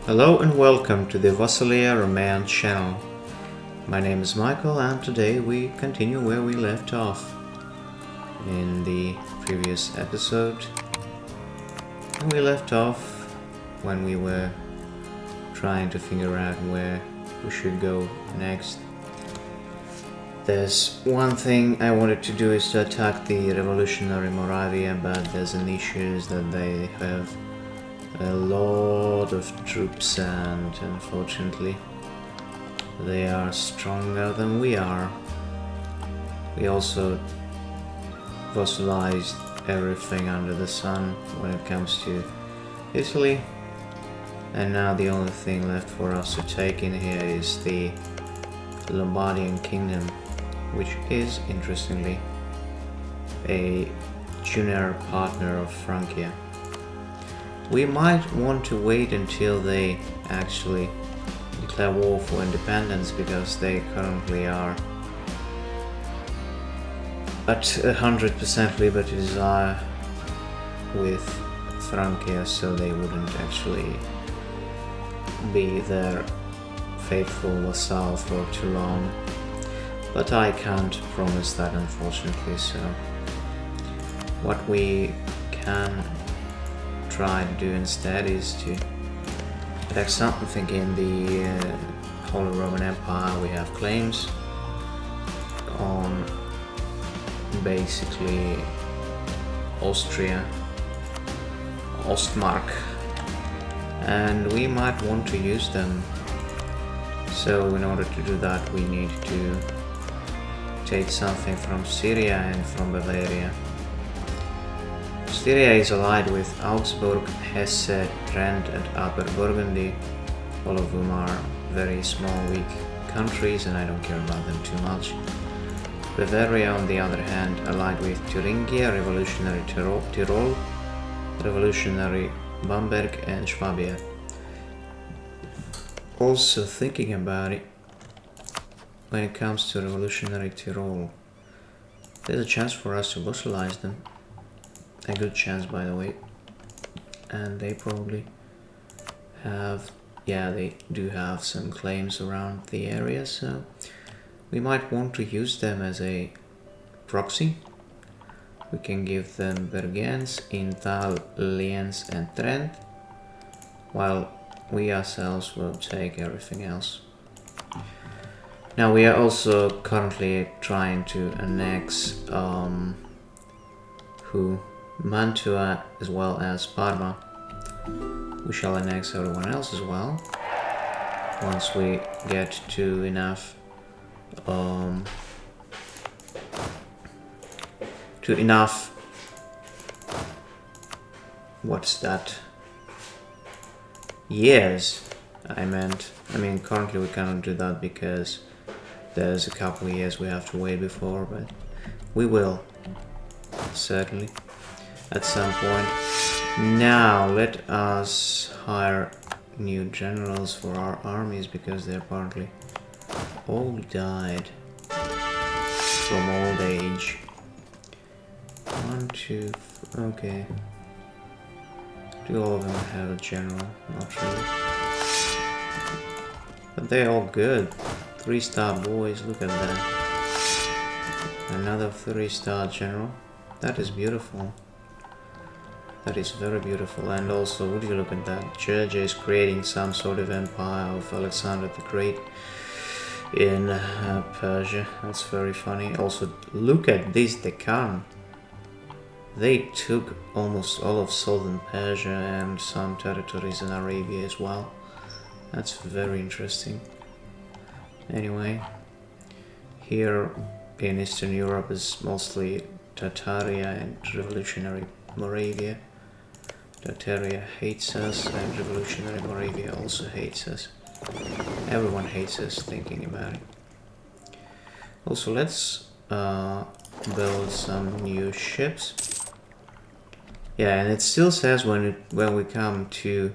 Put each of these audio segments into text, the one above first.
Hello and welcome to the Vassalia Roman channel. My name is Michael and today we continue where we left off in the previous episode. And we left off when we were trying to figure out where we should go next. There's one thing I wanted to do is to attack the revolutionary Moravia, but there's an issue is that they have a lot of troops and unfortunately they are stronger than we are. We also fossilized everything under the sun when it comes to Italy, and now the only thing left for us to take in here is the Lombardian kingdom, which is interestingly a junior partner of Francia. We might want to wait until they actually declare war for independence, because they currently are at 100% liberty desire with Francia, so they wouldn't actually be their faithful vassal for too long. But I can't promise that, unfortunately, so what we can try to do instead is to attack something in the Holy Roman Empire. We have claims on basically Austria, Ostmark, and we might want to use them. So in order to do that we need to take something from Syria and from Bavaria. Syria is allied with Augsburg, Hesse, Trent and Upper Burgundy, all of whom are very small, weak countries and I don't care about them too much. Bavaria, on the other hand, allied with Thuringia, Revolutionary Tyrol, Revolutionary Bamberg and Swabia. Also thinking about it, when it comes to Revolutionary Tyrol, there's a chance for us to vassalize them. A good chance, by the way, and they probably have, they do have some claims around the area, so we might want to use them as a proxy. We can give them Bergens, Intal, Liens and Trent, while we ourselves will take everything else. Now we are also currently trying to annex Mantua as well as Parma. We shall annex everyone else as well once we get to enough what's that, years. I mean currently we cannot do that because there's a couple of years we have to wait before, but we will certainly at some point. Now let us hire new generals for our armies, because they apparently all died from old age. 1, 2, okay. Do all of them have a general? Not really. But they're all good. 3-star boys, look at that. Another 3-star general. That is beautiful. That is very beautiful. And also, would you look at that? Georgia is creating some sort of empire of Alexander the Great in Persia. That's very funny. Also, look at this Deccan. They took almost all of southern Persia and some territories in Arabia as well. That's very interesting. Anyway, here in Eastern Europe is mostly Tartaria and revolutionary Moravia. Tartaria hates us and revolutionary Moravia also hates us. Everyone hates us, thinking about it. Also, let's build some new ships. Yeah, and it still says when we come to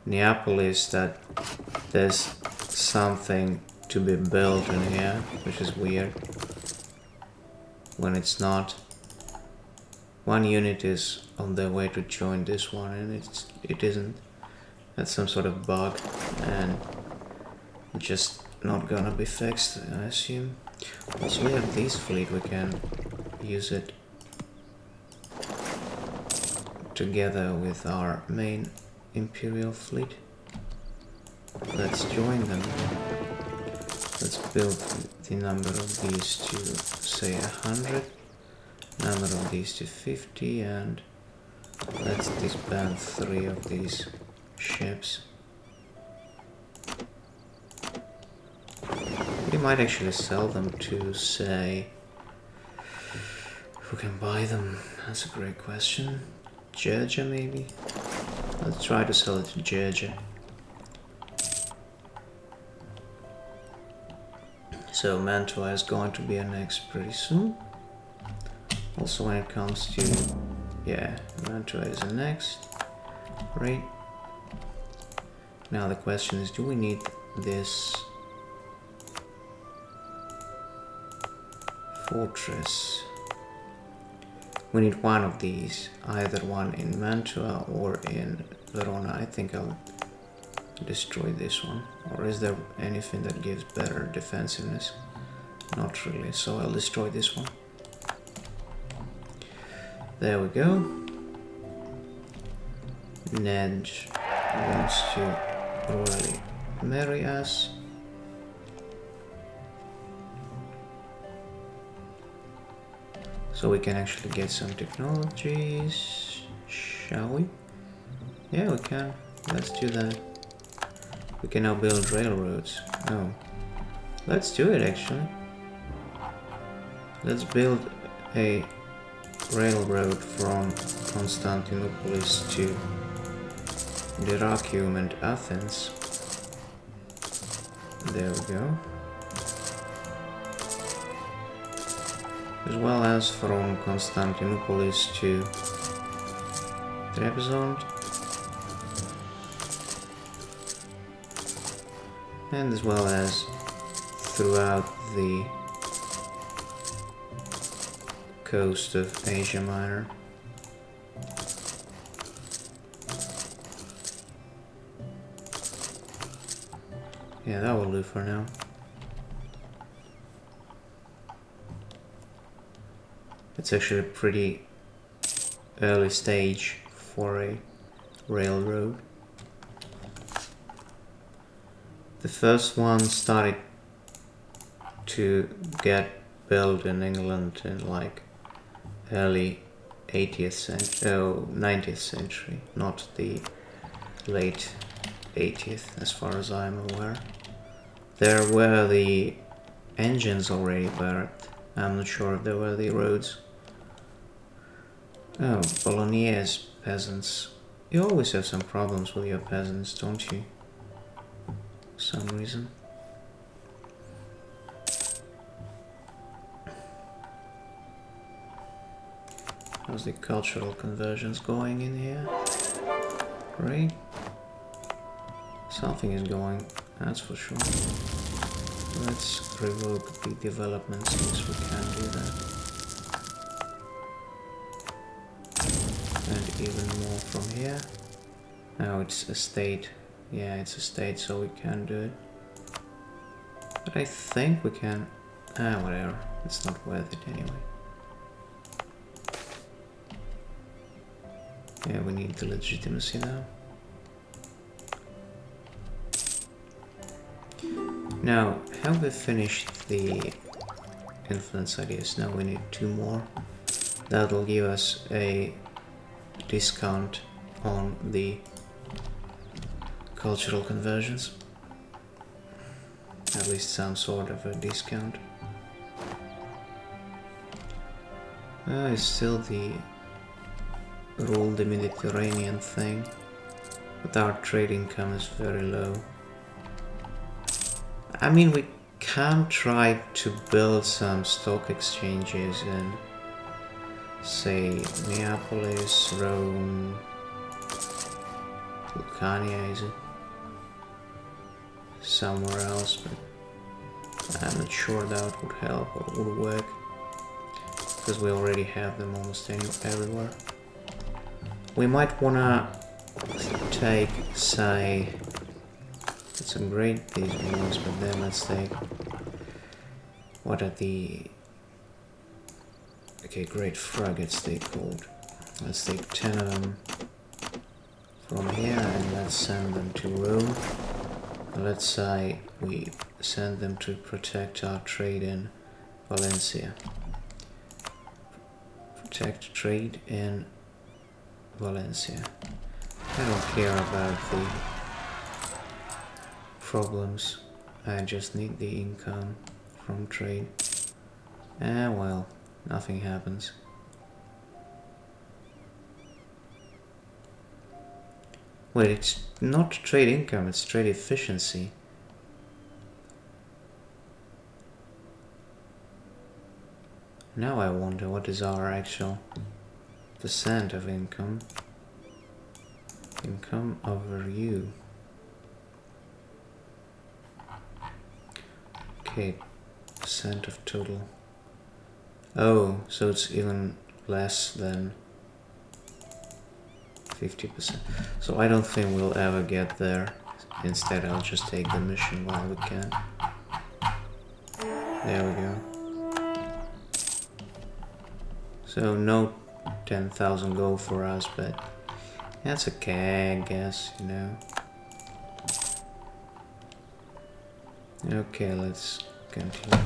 Neapolis that there's something to be built in here, which is weird. When it's not. One unit is on their way to join this one and it isn't. That's some sort of bug, and just not gonna be fixed, I assume. Also, we have this fleet, we can use it together with our main Imperial fleet. Let's join them. Let's build the number of these to, say, 100. Number of these to 50, and let's disband 3 of these ships. We might actually sell them to, say, who can buy them? That's a great question. Georgia, maybe? Let's try to sell it to Georgia. So Mantua is going to be annexed pretty soon. Also, when it comes to, yeah, Mantua is annexed. Right. Now the question is, do we need this fortress? We need one of these, either one in Mantua or in Verona. I think I'll destroy this one. Or is there anything that gives better defensiveness? Not really, so I'll destroy this one. There we go. Ned wants to royally marry us. So we can actually get some technologies, shall we? Yeah, we can. Let's do that. We can now build railroads. Oh, let's do it actually. Let's build a railroad from Constantinopolis to Dyrrhachium and Athens. There we go. As well as from Constantinopolis to Trebizond. And as well as throughout the coast of Asia Minor. Yeah, that will do for now. It's actually a pretty early stage for a railroad. The first one started to get built in England in like early 80th century, 90th century, not the late 80th as far as I'm aware. There were the engines already, but I'm not sure if there were the roads. Oh, Bolognese peasants. You always have some problems with your peasants, don't you? For some reason. How's the cultural conversions going in here? Great. Something is going, that's for sure. Let's revoke the development since we can do that. And even more from here. Now it's a state. Yeah, it's a state, so we can do it. But I think we can... whatever. It's not worth it anyway. Yeah, we need the legitimacy now. Now, have we finished the influence ideas? Now we need 2 more. That'll give us a discount on the cultural conversions. At least some sort of a discount. It's still the rule the Mediterranean thing, but our trade income is very low. I mean, we can try to build some stock exchanges in, say, Neapolis, Rome, Vulcania, is it? Somewhere else, but I'm not sure that would help or would work, because we already have them almost everywhere. We might wanna take, say... Let's upgrade these ones, but then let's take... What are the... Okay, great frigates they called. Let's take 10 of them from here and let's send them to Rome. Let's say we send them to protect our trade in Valencia. Protect trade in Valencia. I don't care about the problems. I just need the income from trade. Well, nothing happens. Wait, it's not trade income, it's trade efficiency. Now I wonder what is our actual percent of income. Income over you. Okay, percent of total. Oh, so it's even less than 50%. So I don't think we'll ever get there. Instead, I'll just take the mission while we can. There we go. So no 10,000 gold for us, but that's okay, I guess, you know. Okay, let's continue.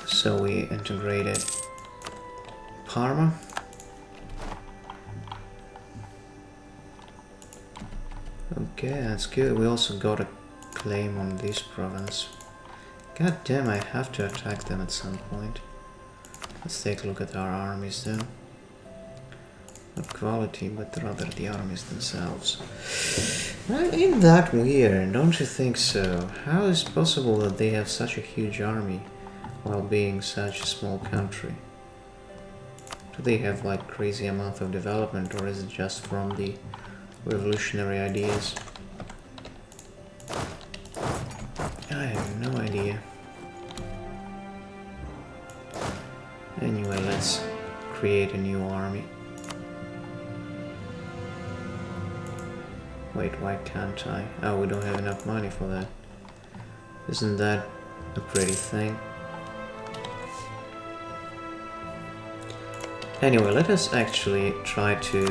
So we integrated Parma. Okay, that's good. We also got a claim on this province. God damn, I have to attack them at some point. Let's take a look at our armies then. Not quality, but rather the armies themselves. Well, ain't that weird, don't you think so? How is it possible that they have such a huge army while being such a small country? Do they have like crazy amount of development, or is it just from the revolutionary ideas? I have no idea. Anyway, let's create a new army. Wait, why can't I? Oh, we don't have enough money for that. Isn't that a pretty thing? Anyway, let us actually try to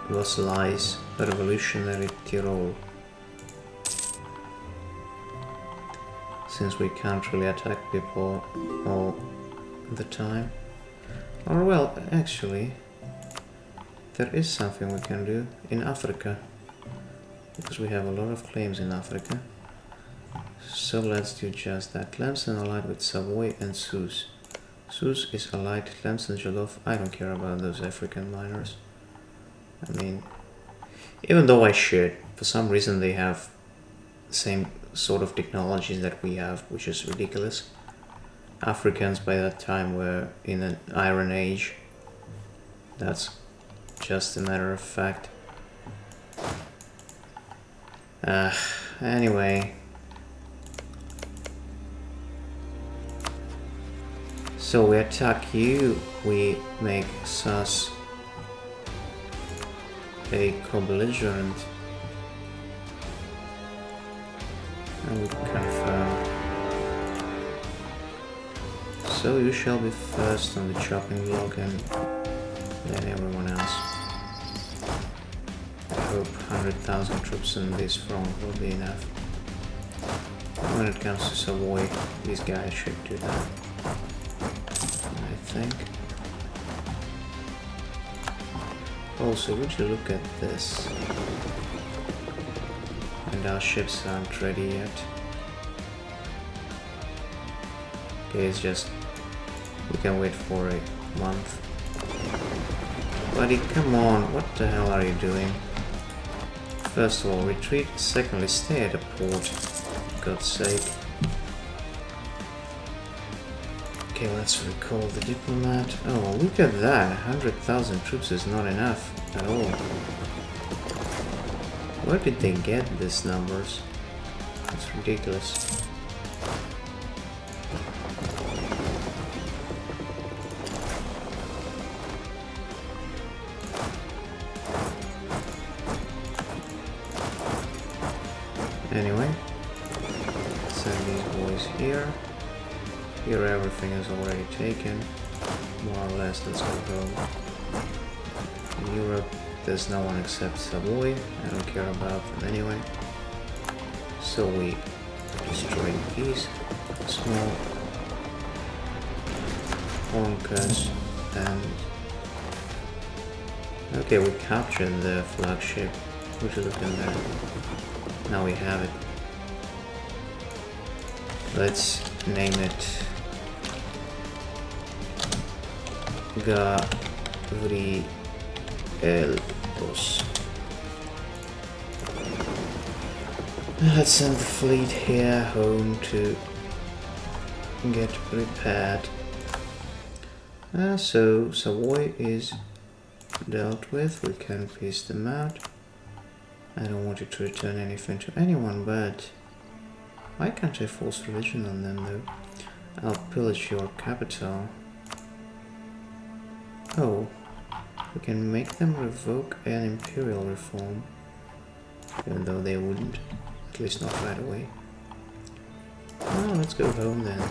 vassalize the revolutionary Tyrol. Since we can't really attack people all the time. Or well, actually, there is something we can do in Africa. Because we have a lot of claims in Africa. So let's do just that. Tlemcen allied with Savoy and Sus. Sus is allied to Tlemcen, Joloffe. I don't care about those African miners. I mean, even though I should, for some reason they have the same sort of technologies that we have, which is ridiculous. Africans by that time were in an Iron Age. That's just a matter of fact. Anyway. So we attack you, we make Sus a co-belligerent, and we confirm. So you shall be first on the chopping block and then everyone else. I hope 100,000 troops in this front will be enough. When it comes to Savoy, these guys should do that, I think. Also, would you look at this? And our ships aren't ready yet. Okay, it's just... we can wait for a month. Buddy, come on, what the hell are you doing? First of all, retreat. Secondly, stay at a port. For God's sake. Okay, let's recall the diplomat. Oh, look at that. 100,000 troops is not enough at all. Where did they get these numbers? It's ridiculous. Anyway, send these boys here. Here everything is already taken, more or less. Let's go home. In Europe, there's no one except Savoy. I don't care about them anyway. So we destroy these small honkas and okay, we captured the flagship. We should look at that. Now we have it. Let's name it Gavrieltos. Let's send the fleet here home to get prepared. So Savoy is dealt with. We can piece them out. I don't want you to return anything to anyone, but why can't I force religion on them though? I'll pillage your capital. Oh, we can make them revoke an imperial reform, even though they wouldn't, at least not right away. Oh, let's go home then.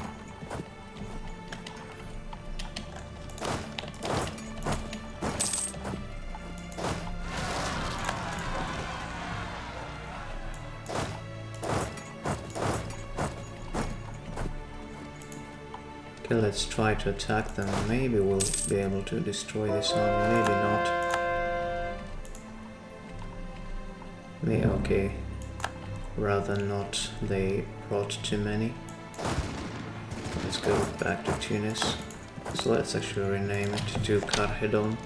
Okay, let's try to attack them. Maybe we'll be able to destroy this army, maybe not. Okay. Rather not, they brought too many. Let's go back to Tunis. So let's actually rename it to Carhedon.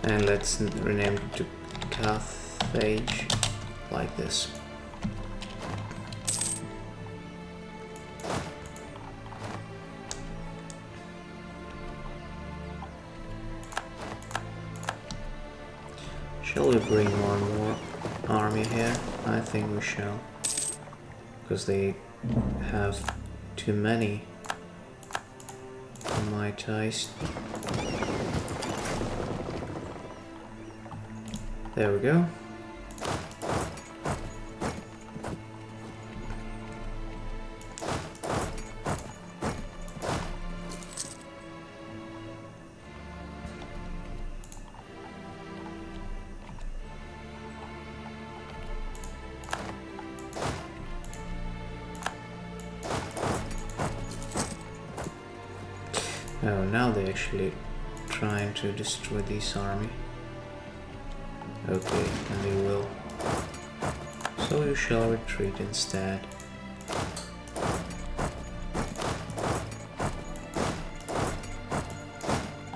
And let's rename it to Carthage, like this. Shall we bring one more army here? I think we shall. Because they have too many for my taste. There we go. Oh, now they're actually trying to destroy this army. Okay, and they will. So you shall retreat instead.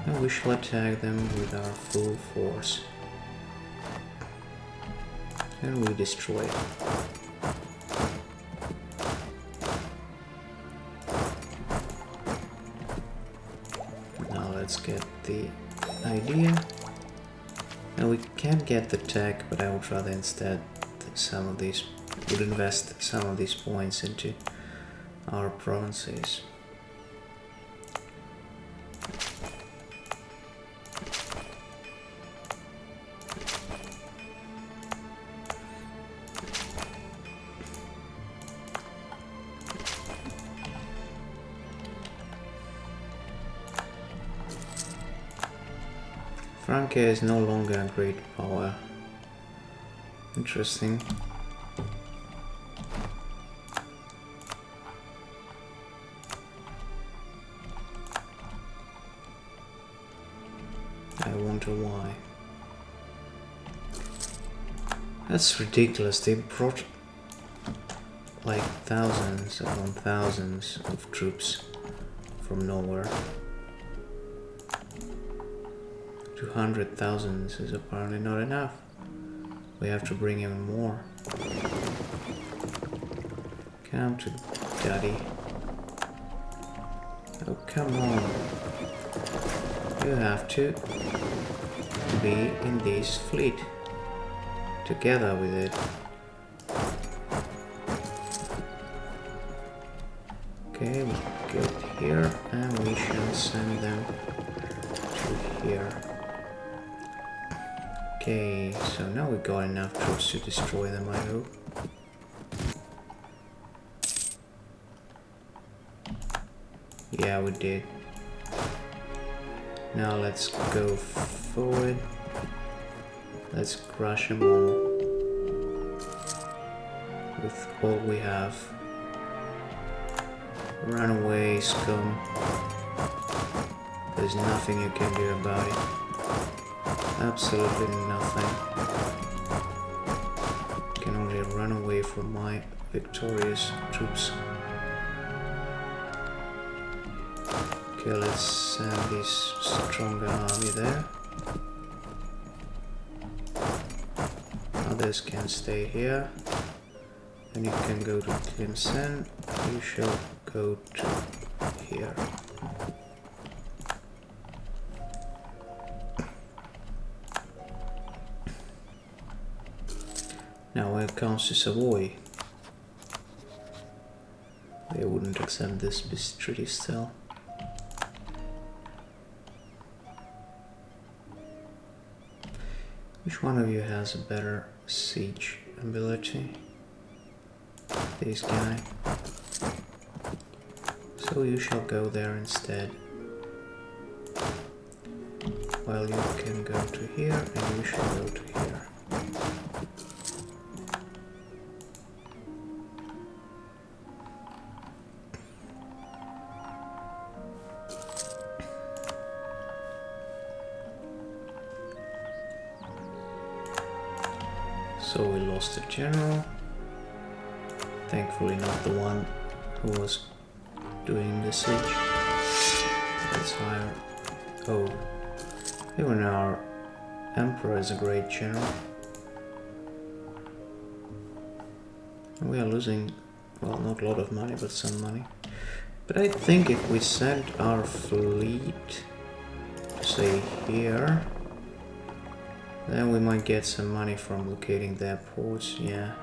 And we shall attack them with our full force. And we destroy it. Now let's get the idea. And we can get the tech, but I would rather instead would invest some of these points into our provinces. Francia is no longer a great power. Interesting. I wonder why. That's ridiculous. They brought like thousands upon thousands of troops from nowhere. 200,000 is apparently not enough. We have to bring even more. Come to daddy. Oh, come on. You have to be in this fleet together with it. Okay, we get here and we shall send them to to here. Okay, so now we got enough troops to destroy them, I hope. Yeah, we did. Now let's go forward. Let's crush them all with all we have. Run away, scum. There's nothing you can do about it. Absolutely nothing. You can only run away from my victorious troops. Okay, let's send this stronger army there. Others can stay here. And you can go to Tlemcen. You shall go to here. Now when it comes to Savoy, they wouldn't accept this peace treaty still. Which one of you has a better siege ability? This guy. So you shall go there instead. While you can go to here and you shall go to here. So we lost a general. Thankfully not the one who was doing the siege. Let's hire... Oh, even our emperor is a great general. And we are losing, well, not a lot of money, but some money. But I think if we send our fleet, say here, then we might get some money from locating their ports, yeah.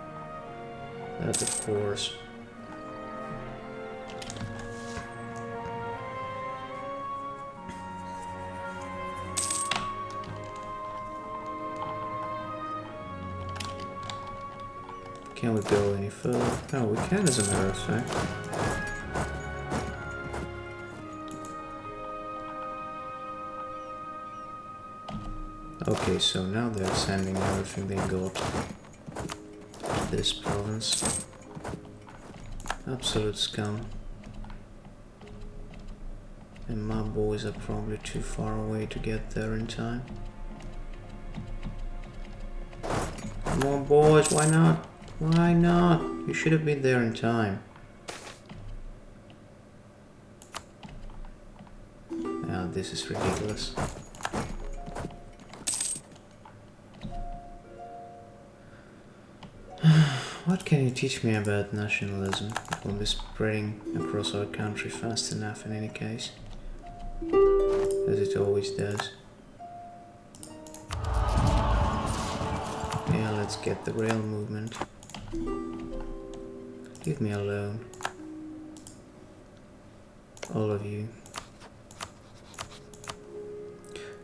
That of course. Can we go any further? Oh, we can as a matter of fact. Okay, so now they're sending everything they got to this province. Absolute scum. And my boys are probably too far away to get there in time. Come on boys, why not? Why not? You should have been there in time. Now this is ridiculous. What can you teach me about nationalism? It will be spreading across our country fast enough in any case. As it always does. Yeah, let's get the rail movement. Leave me alone. All of you.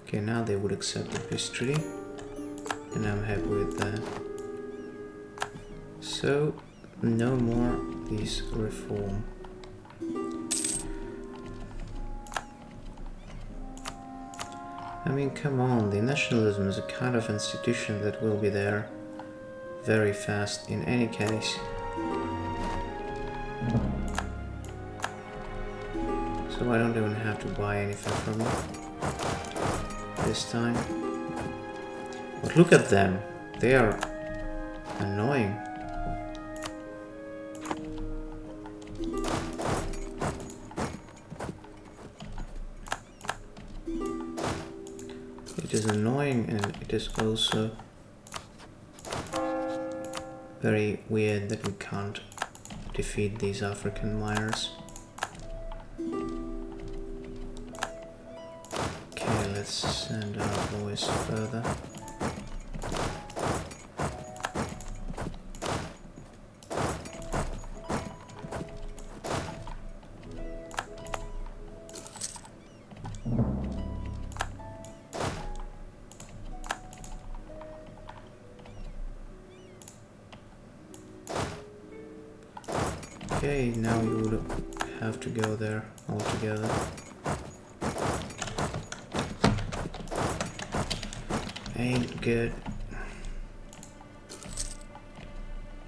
Okay, now they would accept the peace treaty. And I'm happy with that. So, no more this reform. I mean, come on, the nationalism is a kind of institution that will be there very fast in any case. So I don't even have to buy anything from you this time. But look at them, they are annoying. It is annoying and it is also very weird that we can't defeat these African miners. Okay, let's send our boys further. Okay, now you would have to go there all together. Ain't good.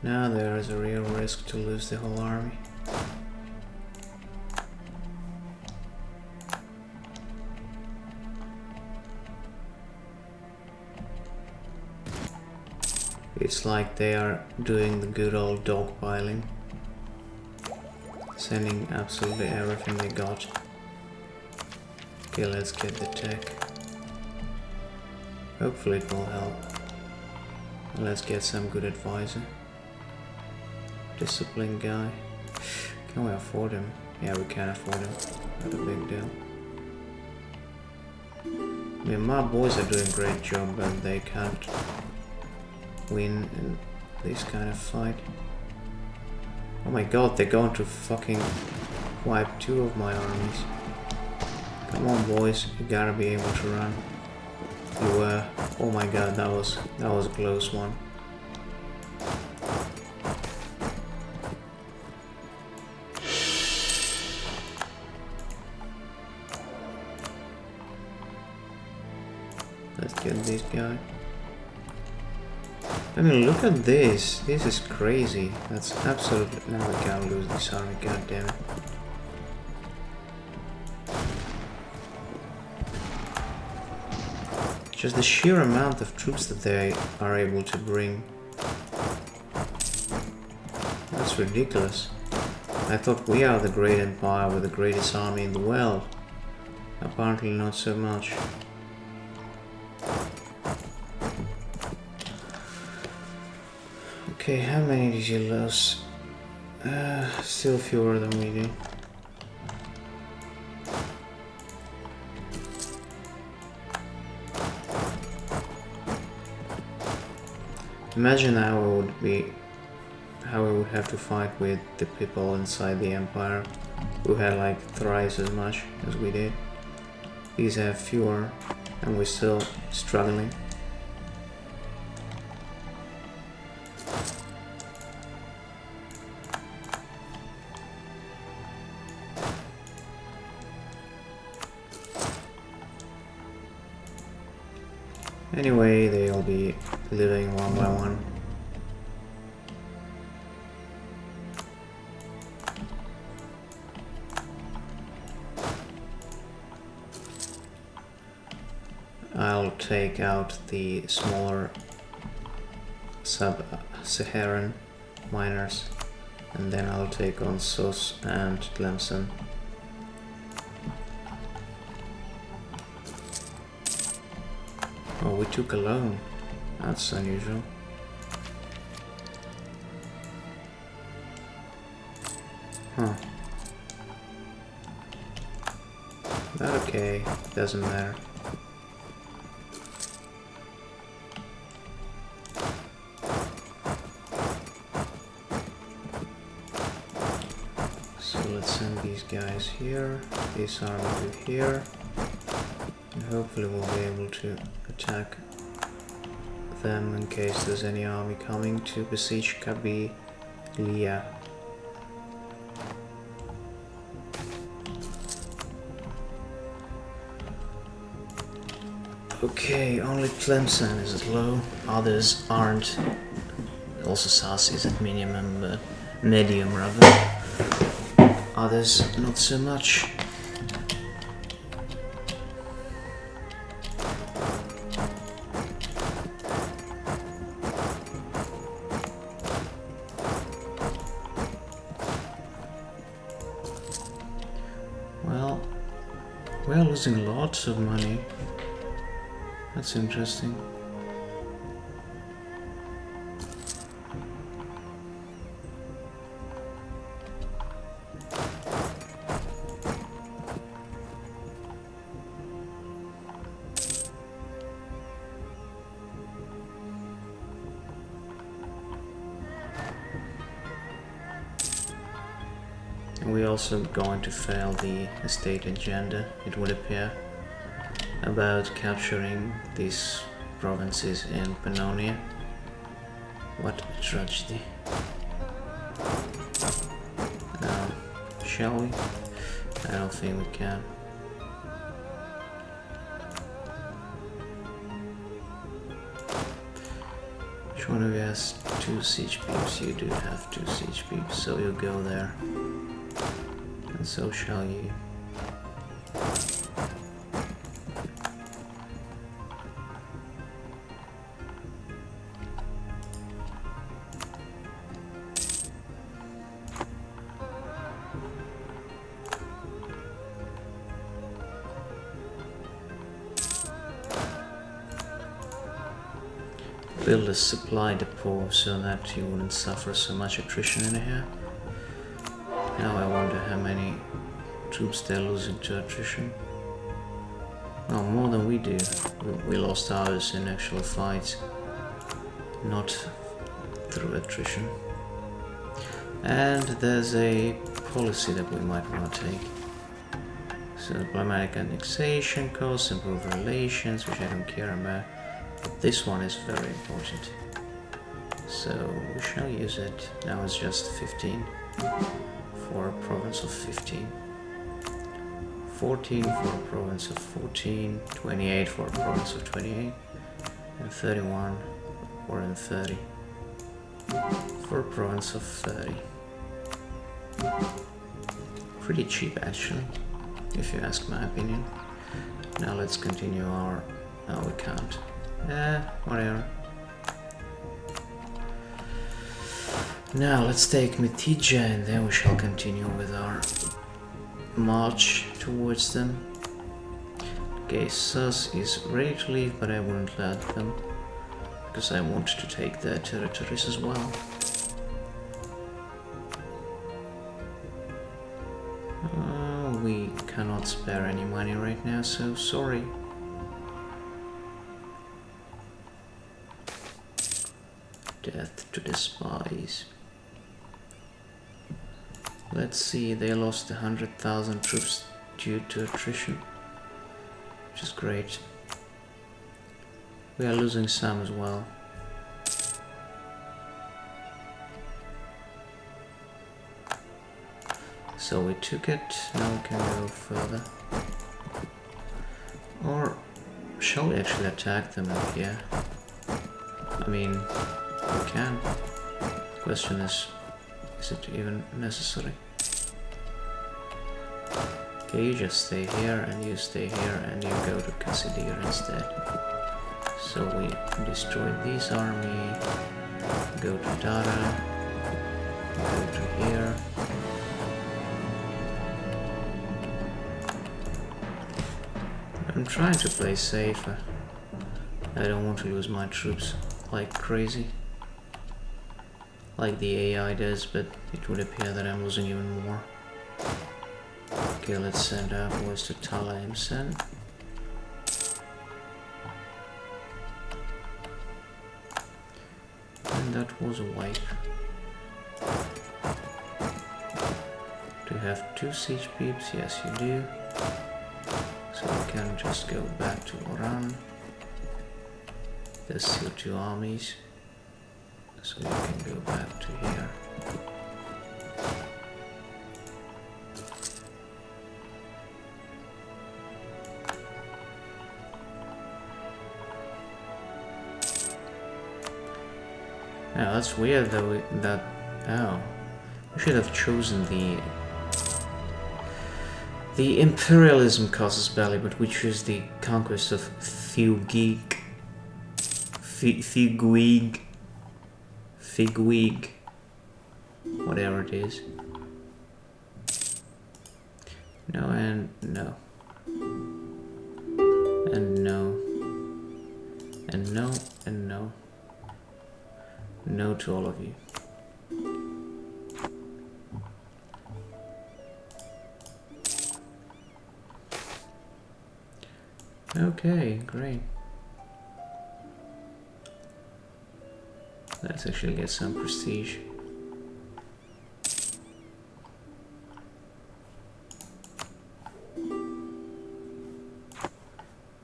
Now there is a real risk to lose the whole army. It's like they are doing the good old dogpiling, sending absolutely everything they got. Okay, let's get the tech. Hopefully it will help. Let's get some good advisor. Disciplined guy. Can we afford him? Yeah, we can afford him. Not a big deal. I mean, my boys are doing a great job, but they can't win in this kind of fight. Oh my god, they're going to fucking wipe 2 of my armies. Come on, boys, you gotta be able to run. You were. Oh my god, that was a close one. Let's get this guy. I mean, look at this. This is crazy. That's absolutely... Now we can't lose this army, god damn it. Just the sheer amount of troops that they are able to bring. That's ridiculous. I thought we are the great empire with the greatest army in the world. Apparently not so much. Okay, how many did you lose? Still fewer than we do. Imagine how we would have to fight with the people inside the empire who had like thrice as much as we did. These have fewer and we're still struggling. Anyway, they'll be living one by one. I'll take out the smaller sub-Saharan miners, and then I'll take on Sos and Tlemcen. Oh, we took a loan. That's unusual. Huh. But okay, doesn't matter. So let's send these guys here, this army to here, and hopefully we'll be able to attack them in case there's any army coming to besiege Kabylia. Okay, only Tlemcen is at low, others aren't. Also Sas is at minimum, but medium rather. Others not so much. Well, we're losing lots of money. That's interesting. We're also going to fail the state agenda, it would appear, about capturing these provinces in Pannonia. What a tragedy. shall we? I don't think we can. Which one of you has 2 siege peeps? You do have 2 siege peeps, so you go there. And so shall you. Build a supply depot so that you wouldn't suffer so much attrition in here. Now I wonder how many troops they're losing to attrition. Well, more than we do. We lost ours in actual fights, not through attrition. And there's a policy that we might want to take. So diplomatic annexation costs, improve relations, which I don't care about. But this one is very important. So we shall use it. Now it's just 15 for a province of 15. 14 for a province of 14, 28 for a province of 28, and 31 or in 30 for a province of 30. Pretty cheap actually, if you ask my opinion. Now let's continue our... no, we can't. Whatever. Now let's take Mitija and then we shall continue with our march towards them. Okay, Sus is ready to leave, but I wouldn't let them because I want to take their territories as well. We cannot spare any money right now, so sorry. Death to the spies. Let's see, they lost 100,000 troops due to attrition, which is great. We are losing some as well. So we took it, now we can go further. Or shall we actually attack them up here? I mean, we can. The question is it even necessary? Okay, you just stay here and you stay here and you go to Kassidir instead. So we destroy this army, go to Dara, go to here. I'm trying to play safer. I don't want to lose my troops like crazy, like the AI does, but it would appear that I'm losing even more. Okay, let's send our boys to Tlemcen. And that was a wipe. Do you have 2 siege peeps? Yes, you do. So we can just go back to Oran. There's still 2 armies, so we can go back to here. Now that's weird though, we should have chosen the imperialism casus belli, but we choose the conquest of Figuig, whatever it is. No and no. And no. And no and no. No to all of you. Okay, great. Let's actually get some prestige.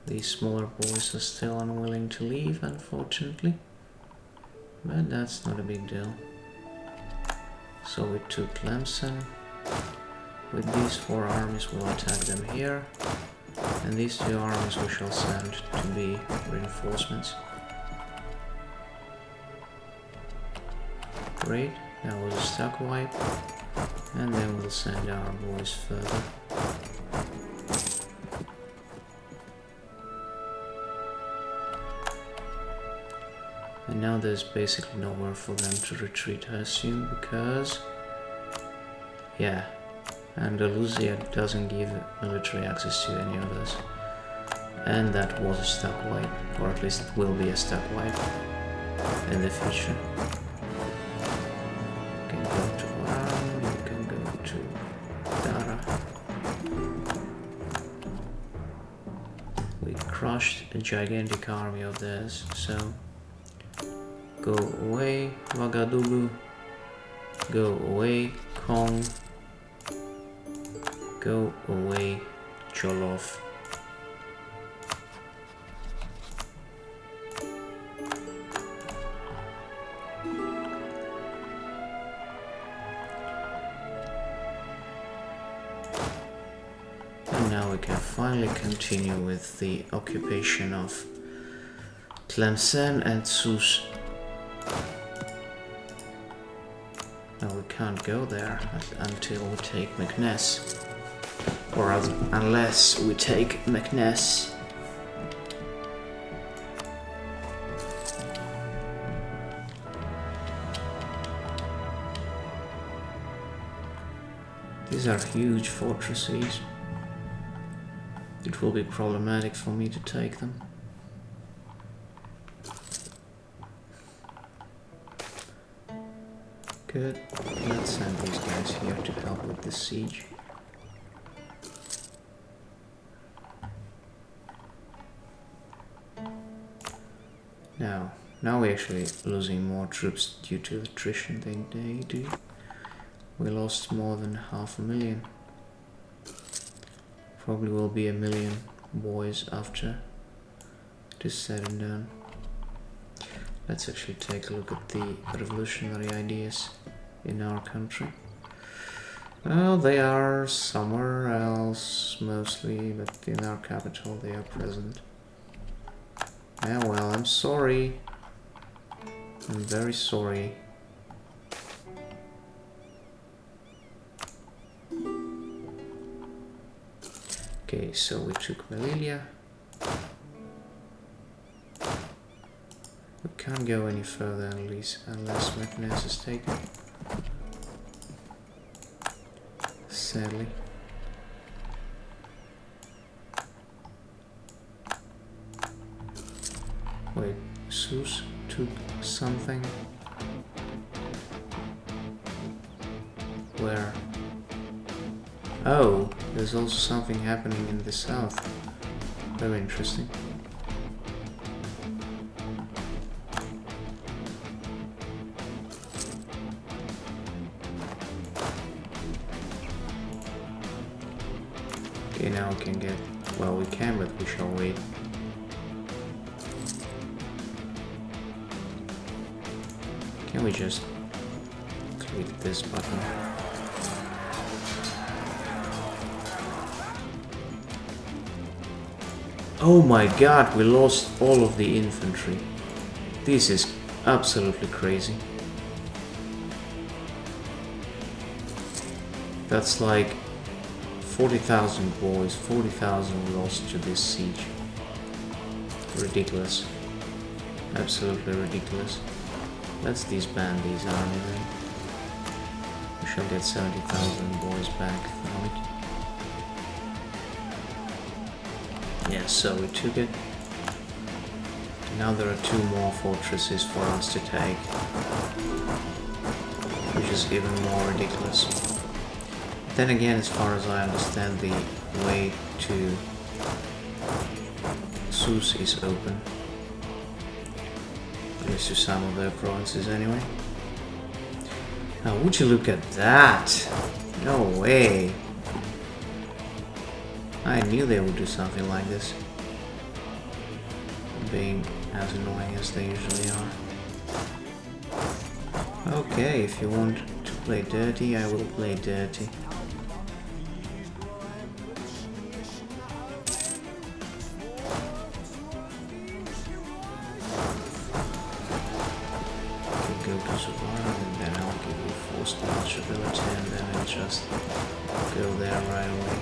These smaller boys are still unwilling to leave, unfortunately. But that's not a big deal. So we took Tlemcen. with these 4 armies we'll attack them here, and these 2 armies we shall send to be reinforcements. Great, that was a stuck wipe, and then we'll send our boys further. And now there's basically nowhere for them to retreat, I assume, because... yeah, Andalusia doesn't give military access to any others. And that was a stuck wipe, or at least it will be a stuck wipe in the future. You can go to Moravia, you can go to Dara. We crushed a gigantic army of theirs, so go away, Ouagadougou. Go away, Kong. Go away, Jollof. And now we can finally continue with the occupation of Tlemcen and Sousse. Now we can't go there until we take Meknes. Or unless we take Meknes. These are huge fortresses. It will be problematic for me to take them. Good. Let's send these guys here to help with the siege. Now we're actually losing more troops due to attrition than they do. We lost more than 500,000. Probably will be 1 million boys after it is said and done. Let's actually take a look at the revolutionary ideas in our country. Well, they are somewhere else mostly, but in our capital they are present. Yeah, well, I'm sorry. I'm very sorry. Okay, so we took Melilla. We can't go any further unless Meknes is taken. Sadly. Wait, Sousse took something? Where? Oh, there's also something happening in the south. Very interesting. Okay, now we can get... well, we can, but we shall wait. Can we just click this button? Oh my god, we lost all of the infantry. This is absolutely crazy. That's like 40,000 boys, 40,000 lost to this siege. Ridiculous. Absolutely ridiculous. Let's disband these armies then. We shall get 70,000 boys back from it. Yeah, so we took it. Now there are 2 more fortresses for us to take, which is even more ridiculous. Then again, as far as I understand, the way to Sousse is open. At least to some of their provinces anyway. Now would you look at that? No way. I knew they would do something like this. Being as annoying as they usually are. Okay, if you want to play dirty, I will play dirty. not just go there right away.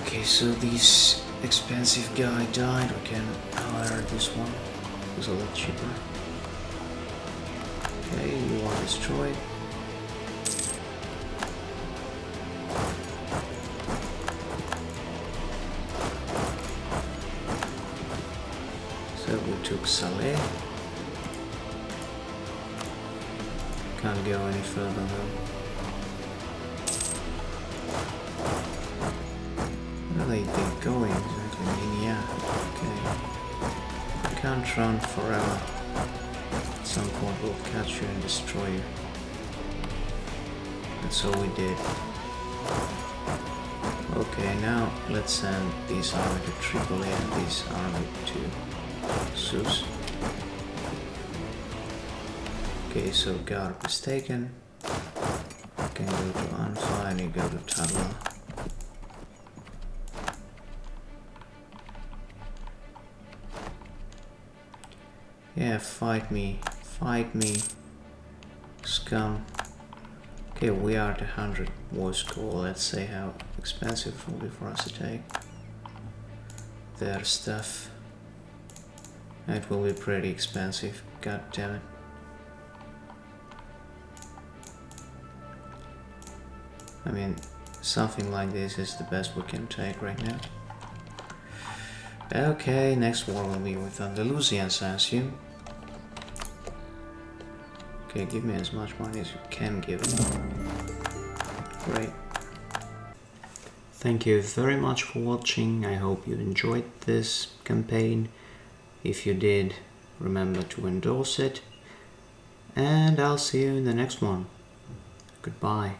Okay, so this expensive guy died. We can hire this one. It was a lot cheaper. Okay, you are destroyed. So we took Saleh. Can't go any further though. Where are they going exactly? I mean, yeah, okay. Can't run forever. At some point we'll catch you and destroy you. That's all we did. Okay, now let's send this army to Tripoli and this army to Sus. Okay, so Garb is taken. You can go to Anfa and you go to Tadla. Yeah, fight me, scum. Okay, we are at 100 war score. Let's see how expensive it will be for us to take their stuff. It will be pretty expensive, god damn it. I mean, something like this is the best we can take right now. Okay, next war will be with Andalusians, I assume. Okay, give me as much money as you can give me. Great. Thank you very much for watching. I hope you enjoyed this campaign. If you did, remember to endorse it. And I'll see you in the next one. Goodbye.